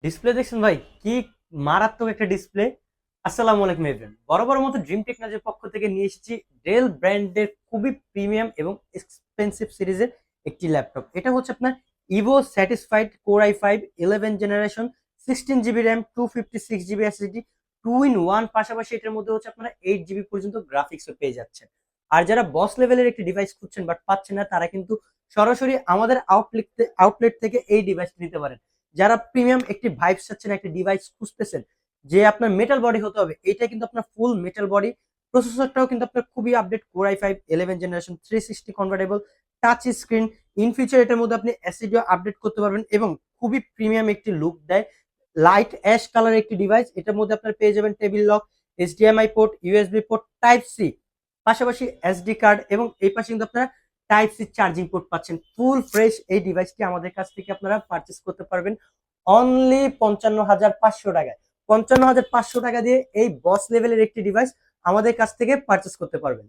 Display দেখছেন ভাই, কি মারাত্মক একটা ডিসপ্লে। আসসালামু আলাইকুম এভরিওয়ান, বরাবর মতো ড্রিম টেকনোলজির পক্ষ থেকে নিয়ে এসেছি ডেল ব্র্যান্ডের খুবই প্রিমিয়াম এবং এক্সপেন্সিভ সিরিজের একটি ল্যাপটপ। এটা হচ্ছে আপনার Evo satisfied core i5 11 generation, 16 GB RAM, 256 GB SSD, 2 in 1। পাশাপাশি এটার মধ্যে হচ্ছে আপনারা 8 জিবি পর্যন্ত গ্রাফিক্সও পেয়ে যাচ্ছেন। আর যারা বস লেভেলের একটি ডিভাইস খুঁজছেন বাট পাচ্ছেন না, তারা কিন্তু সরাসরি আমাদের আউটলেট থেকে এই ডিভাইস নিতে পারেন। যারা প্রিমিয়াম একটি ভাইব চাচ্ছেন, একটি ডিভাইস খুঁজতেছেন যে আপনার মেটাল বডি হতে হবে, এটা কিন্তু আপনার ফুল মেটাল বডি। প্রসেসরটাও কিন্তু আপনার খুবই update, core i5 11 generation, 360 convertible touch screen. In future এটার মধ্যে আপনি এসএসডিও আপডেট করতে পারবেন এবং খুবই প্রিমিয়াম একটি লুক দেয়। লাইট অ্যাশ কালার একটি ডিভাইস, এটার মধ্যে আপনার পেয়ে যাবেন table lock, HDMI port, USB port, type C, পাশাপাশি এসডি কার্ড, এবং এই পাশে কিন্তু আপনারা টাইপ সি চার্জিং পোর্ট পাচ্ছেন। ফুল ফ্রেশ এই ডিভাইসটি আমাদের কাছ থেকে আপনারা পারচেস করতে পারবেন অনলি 55,500 টাকায়। 55,500 টাকা দিয়ে এই বস লেভেলের একটি ডিভাইস আমাদের কাছ থেকে পারচেস করতে পারবেন।